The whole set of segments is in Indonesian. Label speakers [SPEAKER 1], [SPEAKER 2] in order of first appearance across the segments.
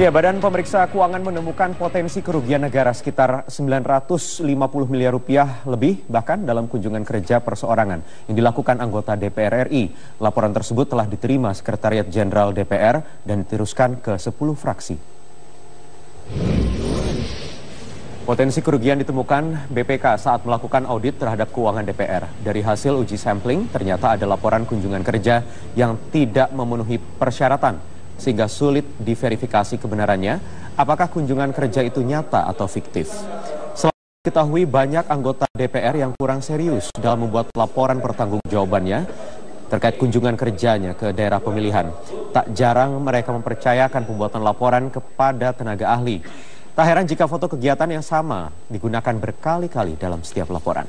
[SPEAKER 1] Ya, Badan Pemeriksa Keuangan menemukan potensi kerugian negara sekitar 950 miliar rupiah lebih bahkan dalam kunjungan kerja perseorangan yang dilakukan anggota DPR RI. Laporan tersebut telah diterima Sekretariat Jenderal DPR dan diteruskan ke 10 fraksi. Potensi kerugian ditemukan BPK saat melakukan audit terhadap keuangan DPR. Dari hasil uji sampling, ternyata ada laporan kunjungan kerja yang tidak memenuhi persyaratan, sehingga sulit diverifikasi kebenarannya apakah kunjungan kerja itu nyata atau fiktif. Selain diketahui banyak anggota DPR yang kurang serius dalam membuat laporan pertanggungjawabannya terkait kunjungan kerjanya ke daerah pemilihan. Tak jarang mereka mempercayakan pembuatan laporan kepada tenaga ahli. Tak heran jika foto kegiatan yang sama digunakan berkali-kali dalam setiap laporan.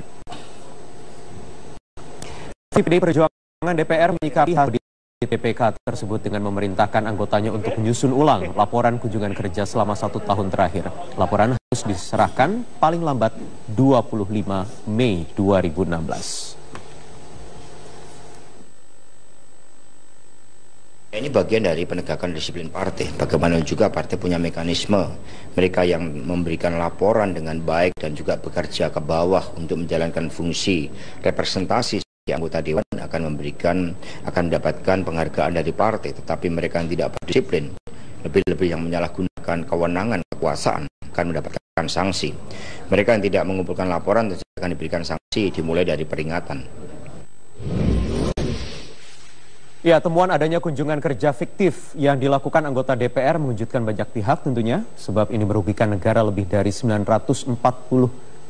[SPEAKER 1] PDI Perjuangan DPR menyikapi hal di BPK tersebut dengan memerintahkan anggotanya untuk menyusun ulang laporan kunjungan kerja selama 1 tahun terakhir. Laporan harus diserahkan paling lambat 25 Mei 2016.
[SPEAKER 2] Ini bagian dari penegakan disiplin partai. Bagaimana juga partai punya mekanisme. Mereka yang memberikan laporan dengan baik dan juga bekerja ke bawah untuk menjalankan fungsi representasi anggota dewan akan mendapatkan penghargaan dari partai, tetapi mereka yang tidak berdisiplin, lebih-lebih yang menyalahgunakan kewenangan kekuasaan akan mendapatkan sanksi. Mereka yang tidak mengumpulkan laporan akan diberikan sanksi dimulai dari peringatan.
[SPEAKER 1] Ya, temuan adanya kunjungan kerja fiktif yang dilakukan anggota DPR mengejutkan banyak pihak tentunya, sebab ini merugikan negara lebih dari 940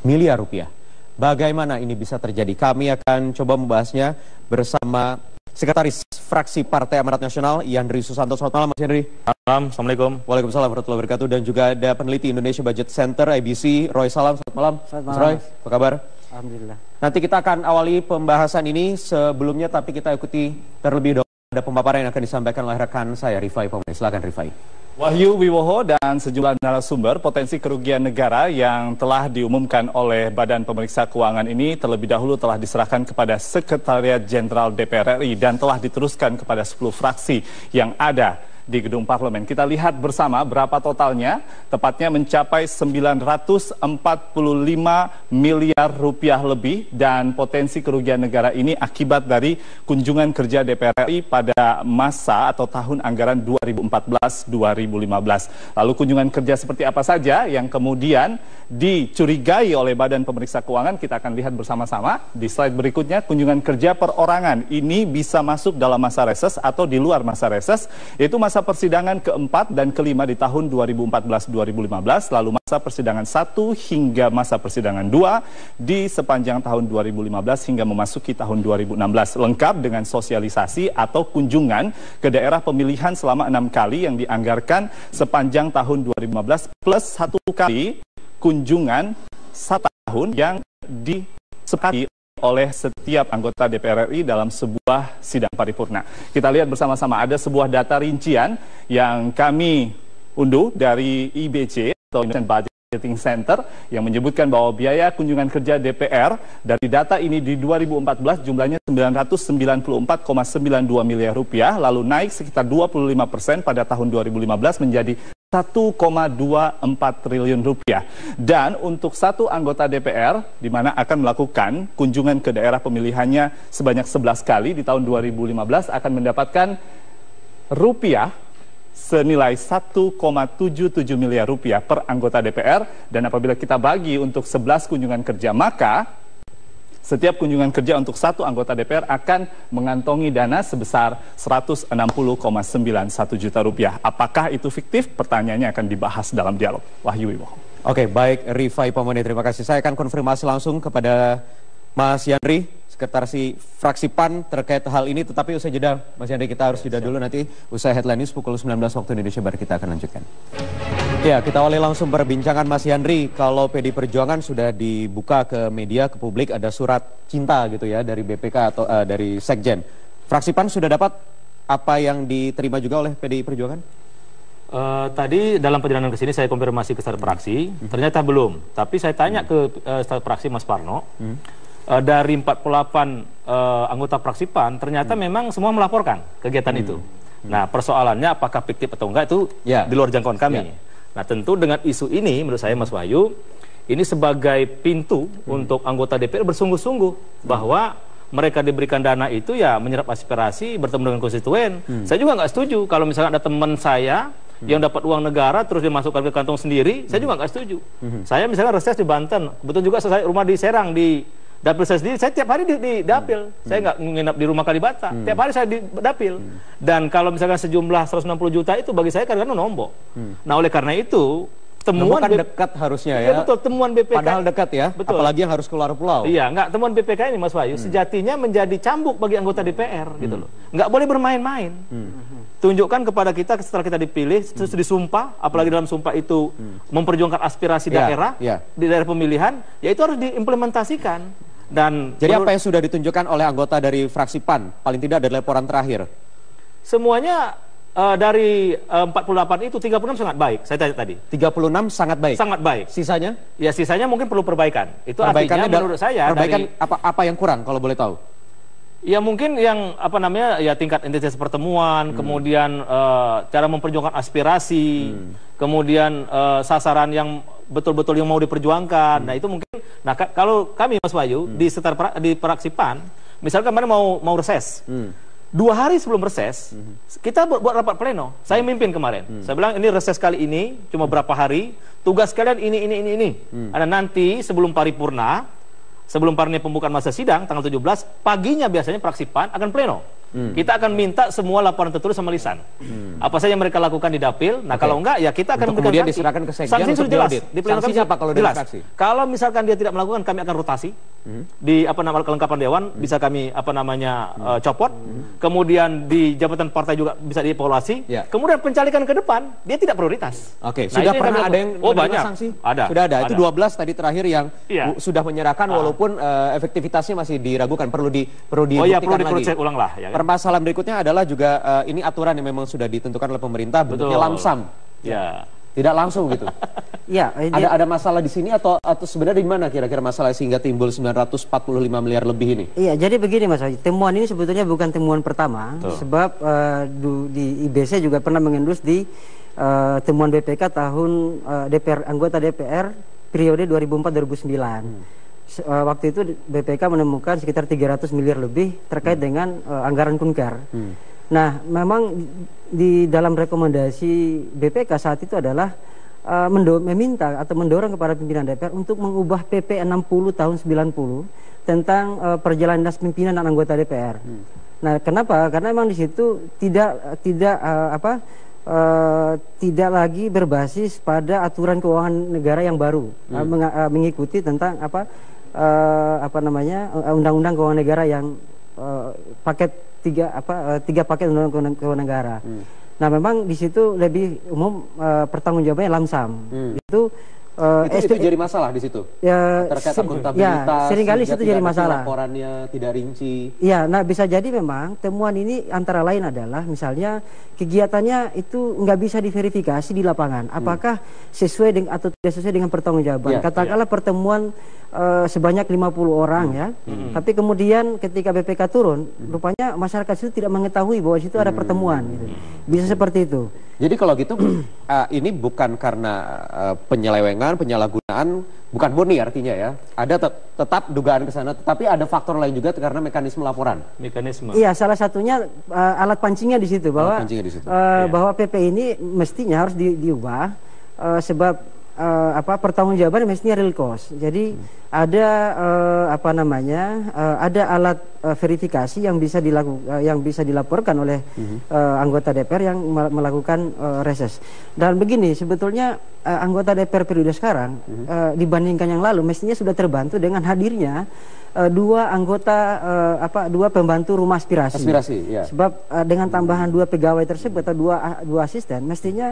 [SPEAKER 1] miliar rupiah. Bagaimana ini bisa terjadi? Kami akan coba membahasnya bersama Sekretaris Fraksi Partai Amanat Nasional, Yandri Susanto. Selamat malam, Mas Yandri.
[SPEAKER 3] Malam, Assalamualaikum.
[SPEAKER 1] Waalaikumsalam warahmatullahi wabarakatuh. Dan juga ada peneliti Indonesia Budget Center, IBC, Roy Salam. Selamat malam.
[SPEAKER 4] Selamat
[SPEAKER 1] Mas
[SPEAKER 4] malam.
[SPEAKER 1] Roy, apa kabar?
[SPEAKER 4] Alhamdulillah.
[SPEAKER 1] Nanti kita akan awali pembahasan ini sebelumnya, tapi kita ikuti terlebih dahulu ada pemaparan yang akan disampaikan oleh rekan saya, Rifai Pamungkas. Silakan, Rifai.
[SPEAKER 3] Wahyu Wiwoho dan sejumlah narasumber potensi kerugian negara yang telah diumumkan oleh Badan Pemeriksa Keuangan ini terlebih dahulu telah diserahkan kepada Sekretariat Jenderal DPR RI dan telah diteruskan kepada 10 fraksi yang ada di gedung parlemen. Kita lihat bersama berapa totalnya, tepatnya mencapai 945 miliar rupiah lebih, dan potensi kerugian negara ini akibat dari kunjungan kerja DPR RI pada masa atau tahun anggaran 2014-2015. Lalu kunjungan kerja seperti apa saja yang kemudian dicurigai oleh Badan Pemeriksa Keuangan, kita akan lihat bersama-sama di slide berikutnya. Kunjungan kerja perorangan ini bisa masuk dalam masa reses atau di luar masa reses, yaitu masa persidangan keempat dan kelima di tahun 2014-2015, lalu masa persidangan 1 hingga masa persidangan 2 di sepanjang tahun 2015 hingga memasuki tahun 2016, lengkap dengan sosialisasi atau kunjungan ke daerah pemilihan selama 6 kali yang dianggarkan sepanjang tahun 2015 plus 1 kali kunjungan 1 tahun yang disepakati oleh setiap anggota DPR RI dalam sebuah sidang paripurna. Kita lihat bersama-sama, ada sebuah data rincian yang kami unduh dari IBC atau Indonesian Budgeting Center yang menyebutkan bahwa biaya kunjungan kerja DPR dari data ini di 2014 jumlahnya 994,92 miliar rupiah, lalu naik sekitar 25% pada tahun 2015 menjadi 1,24 triliun rupiah. Dan untuk satu anggota DPR di mana akan melakukan kunjungan ke daerah pemilihannya sebanyak 11 kali di tahun 2015 akan mendapatkan rupiah senilai 1,77 miliar rupiah per anggota DPR, dan apabila kita bagi untuk 11 kunjungan kerja, maka setiap kunjungan kerja untuk satu anggota DPR akan mengantongi dana sebesar 160,91 juta rupiah. Apakah itu fiktif? Pertanyaannya akan dibahas dalam dialog. Wahyu Wiwoho.
[SPEAKER 1] Oke, baik, Rifai Pamungkas, terima kasih. Saya akan konfirmasi langsung kepada Mas Yandri, Sekretaris Fraksi PAN terkait hal ini, tetapi usai jeda, Mas Yandri, kita harus jeda dulu, nanti usai headline news pukul 19 waktu Indonesia Barat kita akan lanjutkan. Ya, kita awali langsung perbincangan Mas Yandri. Kalau PDI Perjuangan sudah dibuka ke media, ke publik, ada surat cinta gitu ya dari BPK atau dari Sekjen. Fraksi PAN sudah dapat apa yang diterima juga oleh PDI Perjuangan?
[SPEAKER 4] Tadi dalam perjalanan ke sini saya konfirmasi ke staf fraksi, ternyata belum. Tapi saya tanya ke staf fraksi Mas Parno, dari 48 anggota fraksi PAN, ternyata memang semua melaporkan kegiatan itu. Nah, persoalannya apakah fiktif atau enggak itu di luar jangkauan kami. Nah, tentu dengan isu ini menurut saya Mas Wahyu, ini sebagai pintu untuk anggota DPR bersungguh-sungguh bahwa mereka diberikan dana itu ya menyerap aspirasi, bertemu dengan konstituen. Saya juga nggak setuju kalau misalnya ada teman saya yang dapat uang negara terus dimasukkan ke kantong sendiri, saya juga nggak setuju. Saya misalnya reses di Banten, kebetulan juga saya rumah di Serang, di dapil saya sendiri, saya tiap hari di dapil. Saya nggak menginap di rumah Kalibata, tiap hari saya di dapil. Dan kalau misalkan sejumlah 160 juta itu bagi saya kadang-kadang nombok. Nah, oleh karena itu temuan
[SPEAKER 1] dekat harusnya ya.
[SPEAKER 4] Betul, temuan BPK.
[SPEAKER 1] Padahal dekat ya, betul. Apalagi yang harus keluar pulau.
[SPEAKER 4] Iya, enggak, temuan BPK ini Mas Wahyu sejatinya menjadi cambuk bagi anggota DPR gitu loh. Enggak boleh bermain-main. Tunjukkan kepada kita setelah kita dipilih, terus disumpah, apalagi dalam sumpah itu memperjuangkan aspirasi daerah di daerah pemilihan, ya itu harus diimplementasikan. Dan
[SPEAKER 1] jadi apa yang sudah ditunjukkan oleh anggota dari fraksi PAN, paling tidak dari laporan terakhir?
[SPEAKER 4] Semuanya dari 48 itu 36 sangat baik. Saya tanya tadi.
[SPEAKER 1] 36 sangat baik.
[SPEAKER 4] Sangat baik.
[SPEAKER 1] Sisanya?
[SPEAKER 4] Ya sisanya mungkin perlu perbaikan. Itu artinya menurut saya
[SPEAKER 1] perbaikan dari, apa yang kurang kalau boleh tahu?
[SPEAKER 4] Ya mungkin yang apa namanya ya tingkat intensitas pertemuan, kemudian cara memperjuangkan aspirasi, kemudian sasaran yang betul-betul yang mau diperjuangkan. Nah itu mungkin. Nah kalau kami Mas Wahyu di fraksi PAN, misalkan kemarin mau reses. 2 hari sebelum reses, kita buat rapat pleno. Saya mimpin kemarin. Saya bilang ini reses kali ini cuma berapa hari. Tugas kalian ini. Ada nanti sebelum paripurna, sebelum paripurna pembukaan masa sidang tanggal 17, paginya biasanya fraksi PAN akan pleno. Kita akan minta semua laporan tertulis sama lisan. Apa saja yang mereka lakukan di dapil. Nah kalau enggak ya kita akan
[SPEAKER 1] kemudian diserahkan ke sekjen
[SPEAKER 4] untuk jelas. Di pleno kami
[SPEAKER 1] apa kalau
[SPEAKER 4] jelas.
[SPEAKER 1] Fraksi?
[SPEAKER 4] Kalau misalkan dia tidak melakukan, kami akan rotasi. Di kelengkapan dewan bisa kami copot. Kemudian di jabatan partai juga bisa dievaluasi. Kemudian pencalekan ke depan dia tidak prioritas.
[SPEAKER 1] Oke, sudah pernah ada yang
[SPEAKER 4] banyak
[SPEAKER 1] sanksi?
[SPEAKER 4] Ada.
[SPEAKER 1] Sudah ada. Itu 12 tadi terakhir yang sudah menyerahkan walaupun efektivitasnya masih diragukan, perlu dibuktikan lagi.
[SPEAKER 4] Dicek ulang lah ya.
[SPEAKER 1] Permasalahan berikutnya adalah juga ini aturan yang memang sudah ditentukan oleh pemerintah, bentuknya lamsam. Tidak langsung gitu. Ada masalah di sini atau sebenarnya di mana kira-kira masalah sehingga timbul 945 miliar lebih ini?
[SPEAKER 5] Iya, jadi begini Mas Wahyu, temuan ini sebetulnya bukan temuan pertama, sebab di IBC juga pernah mengendus di temuan BPK tahun anggota DPR periode 2004-2009. Waktu itu BPK menemukan sekitar 300 miliar lebih terkait dengan anggaran Kunker. Nah, memang di dalam rekomendasi BPK saat itu adalah meminta atau mendorong kepada pimpinan DPR untuk mengubah PP 60 tahun 90 tentang perjalanan dinas pimpinan dan anggota DPR. Nah, kenapa? Karena memang di situ tidak lagi berbasis pada aturan keuangan negara yang baru, mengikuti tentang undang-undang keuangan negara yang paket tiga paket undang-undang keuangan negara. Nah, memang di situ lebih umum pertanggungjawabannya lamsam. Itu
[SPEAKER 1] jadi masalah di situ.
[SPEAKER 5] Ya,
[SPEAKER 1] terkait akuntabilitas.
[SPEAKER 5] Seringkali itu jadi masalah.
[SPEAKER 1] Laporannya tidak rinci.
[SPEAKER 5] Ya, nah bisa jadi memang temuan ini antara lain adalah misalnya kegiatannya itu nggak bisa diverifikasi di lapangan. Apakah sesuai dengan atau tidak sesuai dengan pertanggungjawaban. Katakanlah pertemuan sebanyak 50 orang ya. Tapi kemudian ketika BPK turun, rupanya masyarakat itu tidak mengetahui bahwa situ ada pertemuan gitu. Bisa seperti itu.
[SPEAKER 1] Jadi kalau gitu ini bukan karena penyelewengan, penyalahgunaan, bukan murni artinya ya. Ada tetap dugaan ke sana, tetapi ada faktor lain juga karena mekanisme laporan.
[SPEAKER 5] Iya, salah satunya alat pancingnya di situ bahwa bahwa PP ini mestinya harus diubah sebab pertanggungjawaban mestinya real cost. Jadi ada ada alat verifikasi yang bisa dilaporkan oleh anggota DPR yang melakukan reses. Dan begini, sebetulnya anggota DPR periode sekarang dibandingkan yang lalu mestinya sudah terbantu dengan hadirnya dua pembantu rumah aspirasi. Sebab dengan tambahan 2 pegawai tersebut atau dua asisten, mestinya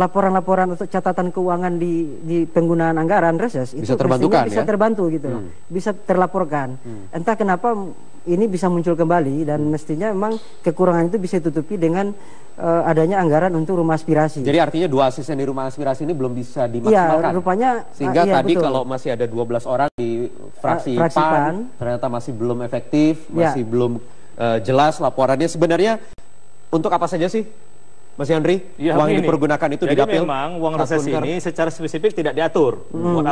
[SPEAKER 5] laporan-laporan atau catatan keuangan di penggunaan anggaran reses itu bisa terbantu gitu loh. Bisa terlaporkan. Entah kenapa ini bisa muncul kembali dan mestinya memang kekurangan itu bisa ditutupi dengan adanya anggaran untuk rumah aspirasi.
[SPEAKER 1] Jadi artinya 2 asisten di rumah aspirasi ini belum bisa dimaksimalkan.
[SPEAKER 5] Iya, rupanya
[SPEAKER 1] sehingga tadi betul. Kalau masih ada 12 orang di fraksi PAN ternyata masih belum efektif, masih belum jelas laporannya. Sebenarnya untuk apa saja sih, Mas Yandri?
[SPEAKER 4] Ya,
[SPEAKER 1] uang
[SPEAKER 4] begini.
[SPEAKER 1] ini dipergunakan itu
[SPEAKER 4] Jadi
[SPEAKER 1] di dapil?
[SPEAKER 4] memang uang reses ini secara spesifik tidak diatur. Buat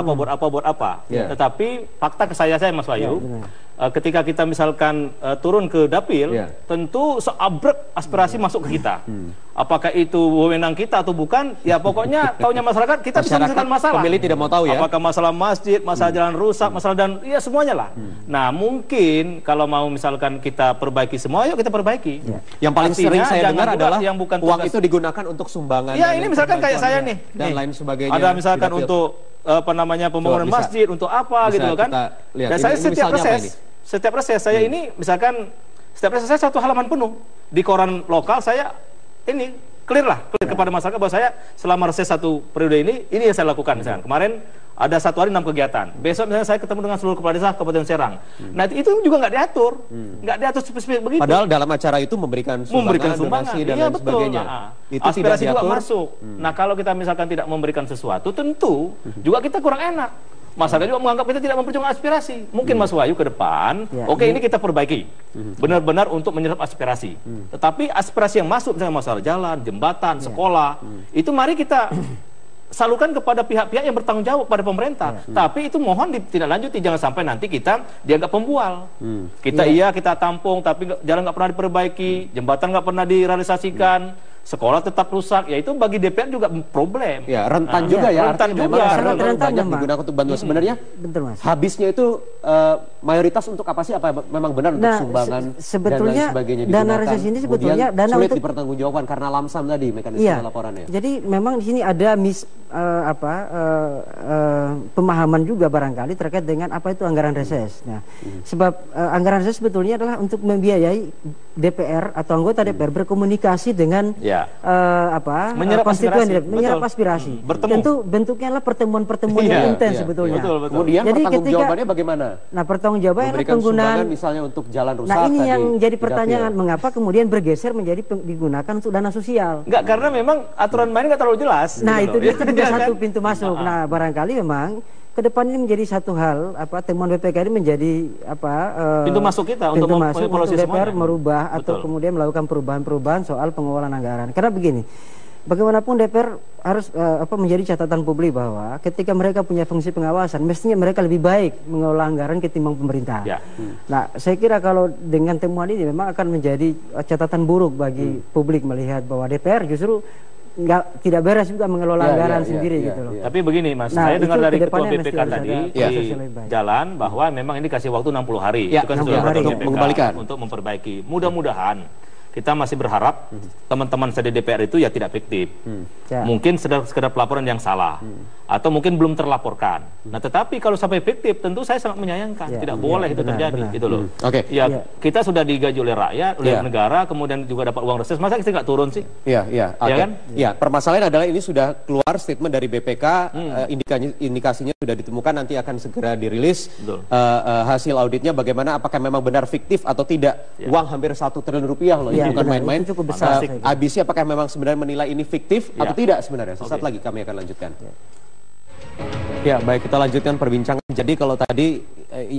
[SPEAKER 4] apa.
[SPEAKER 1] Ya.
[SPEAKER 4] Tetapi fakta ke saya Mas Wahyu, ketika kita misalkan turun ke dapil,
[SPEAKER 1] Ya.
[SPEAKER 4] tentu seabrek aspirasi masuk ke kita. Apakah itu wewenang kita atau bukan? Ya pokoknya taunya masyarakat kita bisa menyelesaikan masalah.
[SPEAKER 1] Pemilih tidak mau tahu ya?
[SPEAKER 4] Apakah masalah masjid, masalah jalan rusak, masalah dan ya semuanya lah. Nah mungkin kalau mau misalkan kita perbaiki semua, yuk kita perbaiki.
[SPEAKER 1] Yang paling
[SPEAKER 4] Artinya,
[SPEAKER 1] sering saya
[SPEAKER 4] jangan
[SPEAKER 1] dengar
[SPEAKER 4] juga
[SPEAKER 1] adalah
[SPEAKER 4] yang bukan
[SPEAKER 1] uang
[SPEAKER 4] tugas-
[SPEAKER 1] itu digunakan untuk sumbangan.
[SPEAKER 4] Ya
[SPEAKER 1] dan
[SPEAKER 4] ini misalkan kayak saya nih.
[SPEAKER 1] dan
[SPEAKER 4] Nih,
[SPEAKER 1] lain sebagainya.
[SPEAKER 4] ada misalkan
[SPEAKER 1] di dapil.
[SPEAKER 4] untuk pembangunan
[SPEAKER 1] Coba, bisa.
[SPEAKER 4] masjid, untuk apa
[SPEAKER 1] Bisa
[SPEAKER 4] gitu kan.
[SPEAKER 1] kita lihat.
[SPEAKER 4] Dan
[SPEAKER 1] Ini
[SPEAKER 4] saya setiap
[SPEAKER 1] misalnya apa
[SPEAKER 4] reses saya ini misalkan setiap reses saya 1 halaman penuh di koran lokal, saya ini clear kepada masyarakat bahwa saya selama reses 1 periode ini yang saya lakukan. Misalkan kemarin ada 1 hari 6 kegiatan. Besok misalnya saya ketemu dengan seluruh kepala desa Kabupaten Serang. Nah itu juga nggak diatur, nggak diatur spesifik begitu.
[SPEAKER 1] Padahal dalam acara itu memberikan sumbangan, donasi dan
[SPEAKER 4] iya
[SPEAKER 1] lain
[SPEAKER 4] betul.
[SPEAKER 1] sebagainya.
[SPEAKER 4] Nah,
[SPEAKER 1] Itu
[SPEAKER 4] aspirasi
[SPEAKER 1] tidak
[SPEAKER 4] juga
[SPEAKER 1] diatur.
[SPEAKER 4] masuk. Nah kalau kita misalkan tidak memberikan sesuatu, tentu juga kita kurang enak. Masyarakat juga menganggap kita tidak memperjuangkan aspirasi. Mungkin Mas Wahyu ke depan, oke ini kita perbaiki. Benar-benar untuk menyerap aspirasi. Tetapi aspirasi yang masuk, misalnya masalah jalan, jembatan, sekolah, itu mari kita salurkan kepada pihak-pihak yang bertanggung jawab pada pemerintah. Tapi itu mohon ditindaklanjuti, jangan sampai nanti kita dianggap pembual. Kita kita tampung, tapi jalan nggak pernah diperbaiki, jembatan nggak pernah direalisasikan, sekolah tetap rusak. Ya itu bagi DPR juga problem.
[SPEAKER 1] Ya, rentan juga ya.
[SPEAKER 4] rentan
[SPEAKER 1] artinya
[SPEAKER 4] juga.
[SPEAKER 1] memang
[SPEAKER 5] Sangat
[SPEAKER 1] karena terlalu
[SPEAKER 5] rentan
[SPEAKER 1] banyak
[SPEAKER 5] memang.
[SPEAKER 1] digunakan untuk bantuan. Sebenarnya
[SPEAKER 5] Betul Mas.
[SPEAKER 1] habisnya itu mayoritas untuk apa sih? Apa memang benar untuk
[SPEAKER 5] Nah,
[SPEAKER 1] sumbangan
[SPEAKER 5] sebetulnya
[SPEAKER 1] dan lain sebagainya
[SPEAKER 5] dana
[SPEAKER 1] digunakan?
[SPEAKER 5] reses ini sebetulnya
[SPEAKER 1] Kemudian
[SPEAKER 5] dana
[SPEAKER 1] sulit
[SPEAKER 5] untuk
[SPEAKER 1] dipertanggungjawabkan karena lamsam tadi mekanisme
[SPEAKER 5] Iya.
[SPEAKER 1] laporannya.
[SPEAKER 5] Jadi memang di sini ada pemahaman juga barangkali terkait dengan apa itu anggaran reses. Nah, sebab anggaran reses sebetulnya adalah untuk membiayai DPR atau anggota DPR berkomunikasi dengan
[SPEAKER 4] Ya.
[SPEAKER 5] konstituen,
[SPEAKER 4] Menyerap aspirasi.
[SPEAKER 5] menyerap
[SPEAKER 4] Betul.
[SPEAKER 5] aspirasi.
[SPEAKER 4] Bertemu.
[SPEAKER 5] Tentu bentuknya adalah pertemuan-pertemuan yang
[SPEAKER 4] Iya,
[SPEAKER 5] intens
[SPEAKER 1] iya,
[SPEAKER 5] sebetulnya.
[SPEAKER 4] betul.
[SPEAKER 1] Kemudian
[SPEAKER 5] Jadi
[SPEAKER 1] pertanggungjawabannya bagaimana?
[SPEAKER 5] Nah, pertanggungjawabannya adalah
[SPEAKER 1] Memberikan
[SPEAKER 5] penggunaan.
[SPEAKER 1] sumbangan misalnya untuk jalan rusak.
[SPEAKER 5] Nah, ini
[SPEAKER 1] tadi
[SPEAKER 5] yang jadi
[SPEAKER 1] di
[SPEAKER 5] pertanyaan,
[SPEAKER 1] dapil.
[SPEAKER 5] mengapa kemudian bergeser menjadi digunakan untuk dana sosial?
[SPEAKER 4] Enggak, karena memang aturan main nggak terlalu jelas.
[SPEAKER 5] Nah,
[SPEAKER 4] gitu
[SPEAKER 5] itu
[SPEAKER 4] loh.
[SPEAKER 5] juga
[SPEAKER 4] Iya
[SPEAKER 5] satu
[SPEAKER 4] kan?
[SPEAKER 5] pintu masuk. Nah, barangkali memang ke depan ini menjadi satu hal, temuan BPK ini menjadi
[SPEAKER 4] Pintu masuk kita untuk
[SPEAKER 5] pintu masuk
[SPEAKER 4] mengevaluasi
[SPEAKER 5] untuk DPR
[SPEAKER 4] semuanya.
[SPEAKER 5] merubah atau
[SPEAKER 4] Betul.
[SPEAKER 5] kemudian melakukan perubahan-perubahan soal pengelolaan anggaran. Karena begini, bagaimanapun DPR harus menjadi catatan publik bahwa ketika mereka punya fungsi pengawasan, mestinya mereka lebih baik mengelola anggaran ketimbang pemerintah.
[SPEAKER 4] Ya.
[SPEAKER 5] Nah, saya kira kalau dengan temuan ini memang akan menjadi catatan buruk bagi publik melihat bahwa DPR justru tidak beres juga mengelola anggaran sendiri gitu loh.
[SPEAKER 4] Tapi begini Mas,
[SPEAKER 5] Nah,
[SPEAKER 4] saya dengar
[SPEAKER 5] itu
[SPEAKER 4] dari Ketua
[SPEAKER 5] kedepannya mesti
[SPEAKER 4] BPK
[SPEAKER 5] harus
[SPEAKER 4] tadi
[SPEAKER 5] ada
[SPEAKER 4] di
[SPEAKER 5] proses yang lebih baik.
[SPEAKER 4] jalan bahwa memang ini dikasih waktu 60 hari.
[SPEAKER 1] Ya,
[SPEAKER 4] Itu kan
[SPEAKER 1] 60
[SPEAKER 4] sudah
[SPEAKER 1] hari
[SPEAKER 4] dari
[SPEAKER 1] untuk
[SPEAKER 4] BPK
[SPEAKER 1] mengembalikan.
[SPEAKER 4] untuk memperbaiki. Mudah-mudahan kita masih berharap teman-teman saya di DPR itu ya tidak fiktif.
[SPEAKER 5] Ya.
[SPEAKER 4] Mungkin sekedar pelaporan yang salah atau mungkin belum terlaporkan. Nah, tetapi kalau sampai fiktif tentu saya sangat menyayangkan.
[SPEAKER 5] Ya,
[SPEAKER 4] Tidak
[SPEAKER 5] ya,
[SPEAKER 4] boleh itu
[SPEAKER 5] benar,
[SPEAKER 4] terjadi
[SPEAKER 5] benar.
[SPEAKER 4] gitu loh.
[SPEAKER 1] Oke.
[SPEAKER 4] Ya,
[SPEAKER 5] Ya.
[SPEAKER 4] kita sudah digaji oleh rakyat, oleh
[SPEAKER 1] Ya.
[SPEAKER 4] negara, kemudian juga dapat uang reses. Masa kita nggak turun sih?
[SPEAKER 1] Iya, iya.
[SPEAKER 4] Ya
[SPEAKER 1] Oke.
[SPEAKER 4] kan?
[SPEAKER 1] Ya, permasalahan adalah ini sudah keluar statement dari BPK, indikasinya sudah ditemukan, nanti akan segera dirilis
[SPEAKER 4] Betul.
[SPEAKER 1] hasil auditnya bagaimana, apakah memang benar fiktif atau tidak.
[SPEAKER 4] Ya.
[SPEAKER 1] Uang hampir 1 triliun rupiah loh,
[SPEAKER 5] Ya,
[SPEAKER 1] ini bukan
[SPEAKER 5] benar.
[SPEAKER 1] main-main.
[SPEAKER 5] Itu cukup besar, saya kira.
[SPEAKER 1] ABC apakah memang sebenarnya menilai ini fiktif
[SPEAKER 4] Ya.
[SPEAKER 1] atau tidak sebenarnya? Sesaat
[SPEAKER 4] Oke.
[SPEAKER 1] lagi kami akan lanjutkan. Ya, baik, kita lanjutkan perbincangan. Jadi kalau tadi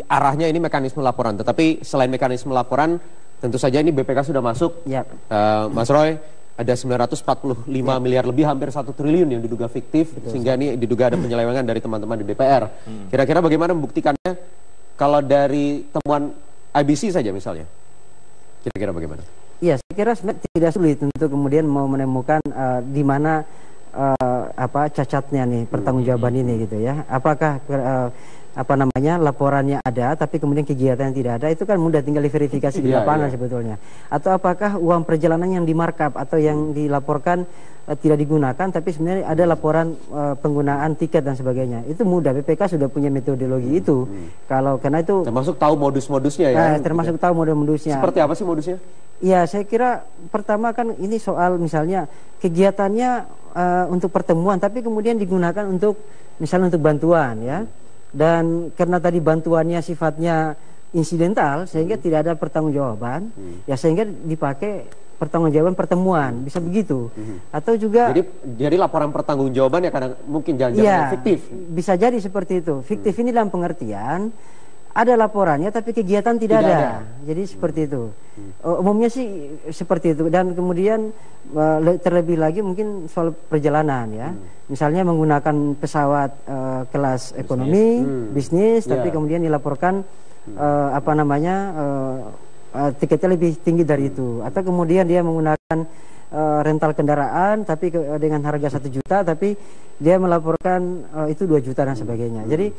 [SPEAKER 1] arahnya ini mekanisme laporan, tetapi selain mekanisme laporan, tentu saja ini BPK sudah masuk.
[SPEAKER 5] Ya.
[SPEAKER 1] Mas Roy, ada 945 miliar lebih, hampir 1 triliun yang diduga fiktif, sehingga ini diduga ada penyelewengan dari teman-teman di DPR. Kira-kira bagaimana membuktikannya kalau dari temuan IBC saja misalnya? Kira-kira bagaimana?
[SPEAKER 5] Iya, saya kira sebenarnya tidak sulit untuk kemudian mau menemukan di mana cacatnya nih pertanggungjawaban ini gitu ya. Apakah laporannya ada tapi kemudian kegiatan tidak ada, itu kan mudah tinggal diverifikasi di
[SPEAKER 1] Iya,
[SPEAKER 5] lapangan
[SPEAKER 1] iya.
[SPEAKER 5] sebetulnya. Atau apakah uang perjalanan yang dimarkup atau yang dilaporkan tidak digunakan tapi sebenarnya ada laporan penggunaan tiket dan sebagainya. Itu mudah, BPK sudah punya metodologi itu. Karena itu
[SPEAKER 1] Termasuk tahu modus-modusnya ya?
[SPEAKER 5] termasuk tahu modus-modusnya.
[SPEAKER 1] Seperti apa sih modusnya?
[SPEAKER 5] Ya, saya kira pertama kan ini soal misalnya kegiatannya untuk pertemuan, tapi kemudian digunakan untuk misalnya untuk bantuan ya. Dan karena tadi bantuannya sifatnya insidental, sehingga tidak ada pertanggungjawaban, ya sehingga dipakai pertanggungjawaban pertemuan, bisa begitu. Atau juga
[SPEAKER 1] Jadi laporan pertanggungjawaban ya kadang mungkin jangan-jangan
[SPEAKER 5] ya,
[SPEAKER 1] fiktif.
[SPEAKER 5] bisa jadi seperti itu. Fiktif ini dalam pengertian ada laporannya tapi kegiatan tidak ada. Jadi seperti itu. Umumnya sih seperti itu. Dan kemudian terlebih lagi mungkin soal perjalanan ya. Misalnya menggunakan pesawat kelas ekonomi, bisnis, tapi kemudian dilaporkan tiketnya lebih tinggi dari itu. Atau kemudian dia menggunakan rental kendaraan tapi dengan harga 1 juta tapi dia melaporkan itu 2 juta dan sebagainya. Jadi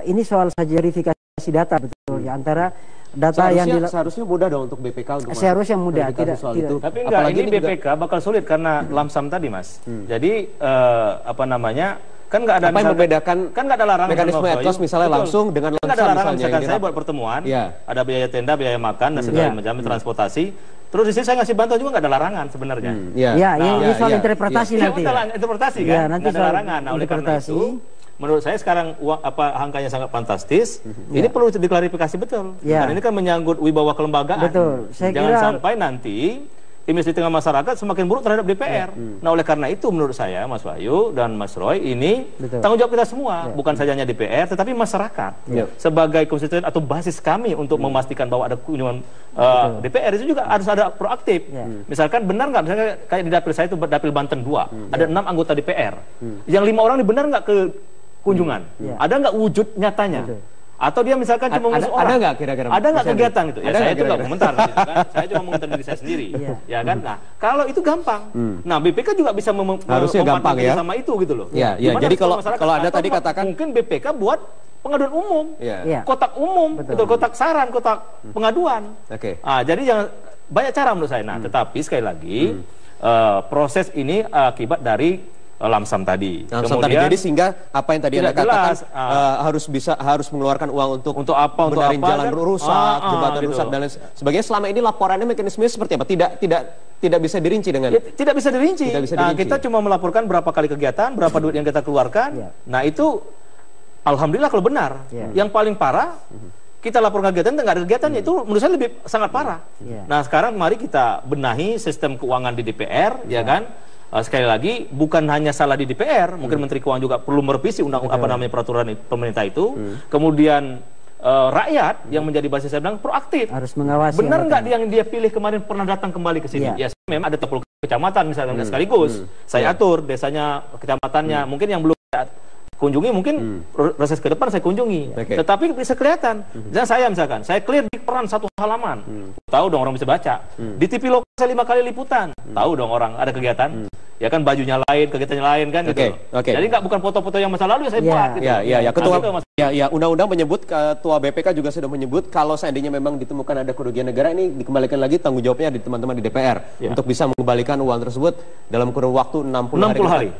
[SPEAKER 5] ini soal saja verifikasi data betul ya antara data
[SPEAKER 1] seharusnya mudah dong untuk BPK untuk
[SPEAKER 5] seharusnya mudah tidak.
[SPEAKER 4] Tapi enggak, ini BPK bakal sulit karena lamsam tadi Mas. Jadi kan nggak ada
[SPEAKER 1] yang membedakan
[SPEAKER 4] kan nggak ada larangan
[SPEAKER 1] mekanisme etos misalnya langsung dengan
[SPEAKER 4] lamsam ada larangan misalkan saya buat pertemuan ada biaya tenda, biaya makan dan segala macam transportasi. Terus di sini saya ngasih bantuan juga nggak ada larangan sebenarnya.
[SPEAKER 5] Ini soal interpretasi nanti.
[SPEAKER 4] Interpretasi kan? Nanti ada larangan. Nah, oleh karena itu, menurut saya sekarang angkanya sangat fantastis. Ini perlu diklarifikasi betul. Karena ini kan menyangkut wibawa kelembagaan.
[SPEAKER 5] Betul.
[SPEAKER 4] Jangan sampai nanti image di tengah masyarakat semakin buruk terhadap DPR. Nah, oleh karena itu menurut saya Mas Wahyu dan Mas Roy ini tanggung jawab kita semua, bukan saja hanya DPR tetapi masyarakat. Sebagai konstituen atau basis kami untuk memastikan bahwa ada kunjungan DPR itu juga harus ada proaktif. Misalkan benar nggak, misalnya kayak di dapil saya itu dapil Banten 2, ada 6 anggota DPR. Yang 5 orang ini benar nggak ke kunjungan? Ada nggak wujud nyatanya? Atau dia misalkan cuma ngurus orang.
[SPEAKER 1] Ada nggak kira-kira?
[SPEAKER 4] Ada nggak kegiatan gitu? Ya saya itu nggak komentar. Gitu, kan? Saya cuma mengomentar diri saya sendiri. Ya kan? Nah, kalau itu gampang. Nah, BPK juga bisa
[SPEAKER 1] harusnya gampang ya
[SPEAKER 4] sama itu gitu loh.
[SPEAKER 1] Jadi kalau Anda tadi katakan
[SPEAKER 4] mungkin BPK buat pengaduan umum. Kotak umum, itu kotak saran, kotak pengaduan. Jadi jangan banyak cara menurut saya. Nah, tetapi sekali lagi proses ini akibat dari lamsam tadi.
[SPEAKER 1] Kemudian, jadi sehingga apa yang tadi Anda katakan harus mengeluarkan uang untuk benarin jalan rusak, jembatan rusak dan lain sebagainya. Selama ini laporannya mekanismenya seperti apa? Tidak bisa dirinci dengan
[SPEAKER 4] tidak bisa dirinci. Nah, kita cuma melaporkan berapa kali kegiatan, berapa duit yang kita keluarkan. Nah, itu alhamdulillah kalau benar. Yang paling parah kita laporkan kegiatan nggak ada kegiatannya, itu menurut saya lebih sangat parah. Nah, sekarang mari kita benahi sistem keuangan di DPR, ya kan? Sekali lagi bukan hanya salah di DPR, mungkin Menteri Keuangan juga perlu merevisi peraturan pemerintah itu. Kemudian rakyat yang menjadi basis saya bilang proaktif,
[SPEAKER 5] harus mengawasi.
[SPEAKER 4] Benar nggak yang dia pilih kemarin pernah datang kembali ke sini? Ya memang ada 10 kecamatan misalkan sekaligus. Saya atur desanya, kecamatannya, mungkin yang belum kunjungi mungkin reses ke depan saya kunjungi. Tetapi bisa kelihatan. Misalkan saya clear di peran 1 halaman. Tahu dong orang bisa baca. Di TV lokal saya 5 kali liputan. Tahu dong orang ada kegiatan. Ya kan bajunya lain, kegiatannya lain kan gitu. Jadi nggak bukan foto-foto yang masa lalu yang saya buat gitu.
[SPEAKER 1] Undang-undang menyebut, Ketua BPK juga sudah menyebut kalau seandainya memang ditemukan ada kerugian negara, ini dikembalikan lagi tanggung jawabnya di teman-teman di DPR untuk bisa mengembalikan uang tersebut dalam kurun waktu 60 hari.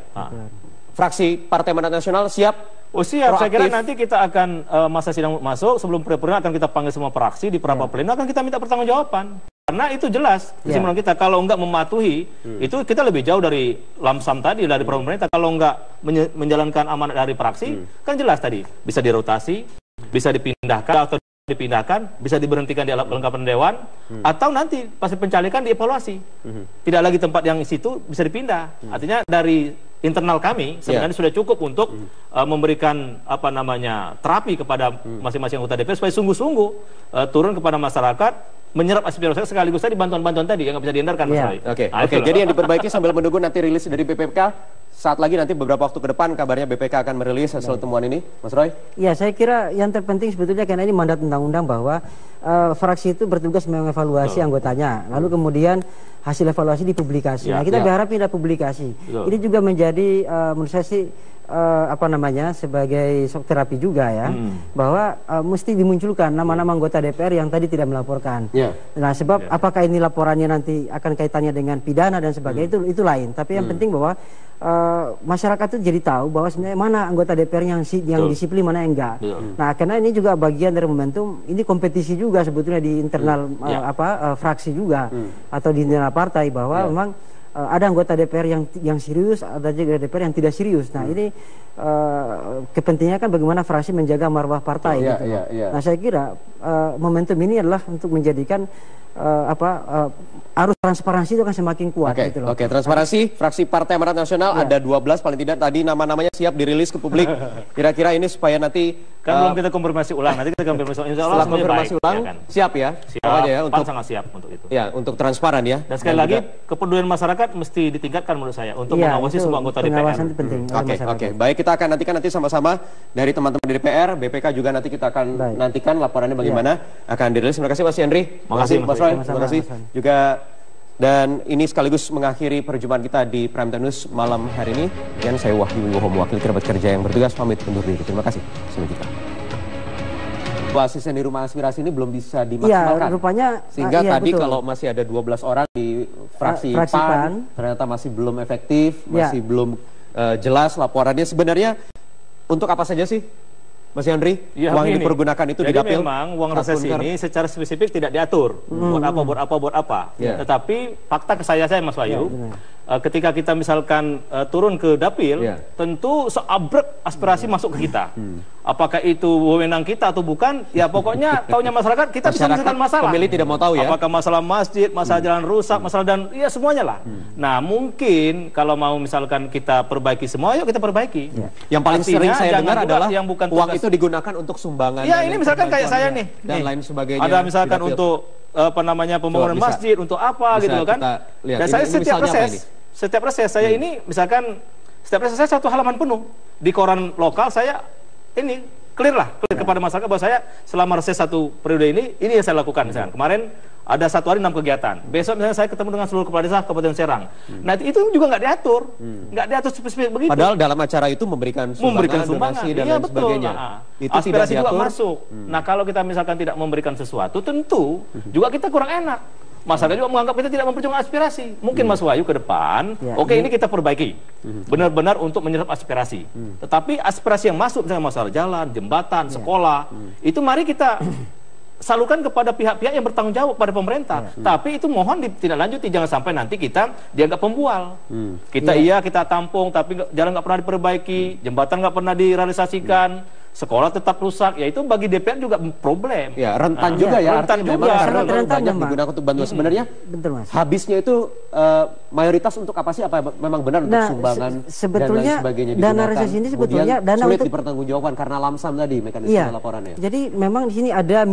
[SPEAKER 1] Fraksi Partai Amanat Nasional siap?
[SPEAKER 4] Siap. Saya kira nanti kita akan masa sidang masuk, sebelum paripurna akan kita panggil semua fraksi di pra pleno, akan kita minta pertanggungjawaban. Karena itu jelas kesimpulan kita, kalau enggak mematuhi itu kita lebih jauh dari lamsam tadi, dari pemerintah. Kalau enggak menjalankan amanat dari fraksi, kan jelas tadi bisa dirotasi, bisa dipindahkan atau bisa diberhentikan di pelengkapan dewan, atau nanti pas pencalekan dievaluasi. Tidak lagi tempat yang situ bisa dipindah. Artinya dari internal kami sebenarnya sudah cukup untuk memberikan terapi kepada masing-masing anggota DPR supaya sungguh-sungguh turun kepada masyarakat, menyerap aspirasi sekaligus tadi bantuan-bantuan tadi yang nggak bisa dihindarkan.
[SPEAKER 1] Oke. Jadi yang diperbaiki sambil menunggu nanti rilis dari BPK. Saat lagi nanti beberapa waktu ke depan kabarnya BPK akan merilis hasil temuan ini, Mas Roy. Ya,
[SPEAKER 5] saya kira yang terpenting sebetulnya karena ini mandat undang-undang bahwa fraksi itu bertugas mengevaluasi anggotanya, lalu kemudian hasil evaluasi dipublikasi. Nah, kita berharap ini ada publikasi. Ini juga menjadi menurut saya sih sebagai shock terapi juga ya, bahwa mesti dimunculkan nama-nama anggota DPR yang tadi tidak melaporkan. Nah, sebab apakah ini laporannya nanti akan kaitannya dengan pidana dan sebagainya itu lain. Tapi yang penting bahwa masyarakat itu jadi tahu bahwa sebenarnya mana anggota DPR yang disiplin, mana yang enggak. Nah, karena ini juga bagian dari momentum, ini kompetisi juga sebetulnya di internal fraksi juga atau di internal partai, bahwa memang ada anggota DPR yang serius, ada juga DPR yang tidak serius. Nah, ini kepentingannya kan bagaimana fraksi menjaga marwah partai. Gitu. Nah saya kira momentum ini adalah untuk menjadikan arus transparansi itu akan semakin kuat. Gitu loh.
[SPEAKER 6] Oke, transparansi fraksi Partai Amanat Nasional ada 12 paling tidak tadi nama-namanya siap dirilis ke publik. Kira-kira ini supaya nanti
[SPEAKER 4] kan belum kita konfirmasi ulang, nanti kita konfirmasi ulang. Insya Allah
[SPEAKER 6] setelah konfirmasi ulang,
[SPEAKER 4] ya kan?
[SPEAKER 6] siap ya?
[SPEAKER 4] Siap,
[SPEAKER 6] Pokoknya ya, untuk
[SPEAKER 4] sangat siap untuk itu.
[SPEAKER 6] Ya, untuk transparan ya.
[SPEAKER 4] Dan sekali lagi, kepedulian masyarakat mesti ditingkatkan menurut saya untuk mengawasi semua anggota DPR.
[SPEAKER 5] Pengawasan itu penting.
[SPEAKER 6] Oke. Baik, kita akan nantikan nanti sama-sama dari teman-teman di DPR, BPK juga nanti kita akan nantikan laporannya bagaimana akan dirilis. Terima kasih Mas Yandri.
[SPEAKER 4] Terima kasih
[SPEAKER 6] Mas Roy. Terima kasih juga. Dan ini sekaligus mengakhiri perjumpaan kita di Prime Time News malam hari ini. Dan saya Wahyu Wiwoho, mewakili kerabat kerja yang bertugas, pamit undur diri. Terima kasih. Sampai jumpa. Asisten di rumah aspirasi ini belum bisa dimaksimalkan.
[SPEAKER 5] Ya, rupanya
[SPEAKER 6] sehingga tadi betul. Kalau masih ada 12 orang di fraksi PAN, ternyata masih belum efektif, masih belum jelas laporannya. Sebenarnya untuk apa saja sih, Mas Yandri, uang yang dipergunakan itu di dapil?
[SPEAKER 4] Jadi memang uang reses ini secara spesifik tidak diatur. Buat apa. Tetapi fakta ke saya Mas Wahyu, ketika kita misalkan turun ke dapil, tentu seabrek aspirasi masuk ke kita. Apakah itu wewenang kita atau bukan, ya pokoknya taunya masyarakat kita bisa menyelesaikan masalah.
[SPEAKER 6] Pemilih tidak mau tahu ya.
[SPEAKER 4] Apakah masalah masjid, masalah jalan rusak, masalah dan ya semuanya lah. Nah mungkin kalau mau misalkan kita perbaiki semua, yuk kita perbaiki.
[SPEAKER 6] Yang paling sering saya dengar adalah
[SPEAKER 4] yang bukan
[SPEAKER 6] uang itu digunakan untuk sumbangan.
[SPEAKER 4] Ya ini misalkan kayak saya nih.
[SPEAKER 6] Dan lain sebagainya.
[SPEAKER 4] Ada misalkan untuk pembangunan masjid, untuk apa gitu loh kan. Dan saya setiap reses saya ini misalkan setiap reses saya 1 halaman penuh di koran lokal saya ini clear kepada masyarakat bahwa saya selama reses 1 periode ini yang saya lakukan. Misalkan kemarin ada 1 hari 6 kegiatan. Besok misalnya saya ketemu dengan seluruh kepala desa Kabupaten Serang. Nah itu juga nggak diatur, nggak diatur spesifik begitu.
[SPEAKER 6] Padahal dalam acara itu memberikan sumbangan, donasi dan lain sebagainya.
[SPEAKER 4] Itu aspirasi juga masuk. Nah kalau kita misalkan tidak memberikan sesuatu, tentu juga kita kurang enak. Masyarakat juga menganggap kita tidak memperjuangkan aspirasi. Mungkin Mas Wahyu ke depan, ini kita perbaiki. Benar-benar untuk menyerap aspirasi. Tetapi aspirasi yang masuk, misalnya masalah jalan, jembatan, sekolah, itu mari kita salurkan kepada pihak-pihak yang bertanggung jawab pada pemerintah. Tapi itu mohon ditindaklanjuti, jangan sampai nanti kita dianggap pembual. Kita tampung, tapi jalan nggak pernah diperbaiki, jembatan nggak pernah direalisasikan, sekolah tetap rusak, ya itu bagi DPR juga problem.
[SPEAKER 6] Ya, rentan juga ya,
[SPEAKER 4] rentan juga.
[SPEAKER 6] Memang karena banyak digunakan untuk bantuan. Sebenarnya habisnya itu mayoritas untuk apa sih? Apa memang benar untuk sumbangan
[SPEAKER 5] sebetulnya
[SPEAKER 6] dan lain sebagainya
[SPEAKER 5] dana reses ini sebetulnya dana
[SPEAKER 6] sulit
[SPEAKER 5] untuk
[SPEAKER 6] dipertanggungjawabkan karena lamsam tadi mekanisme laporannya.
[SPEAKER 5] Jadi memang di sini ada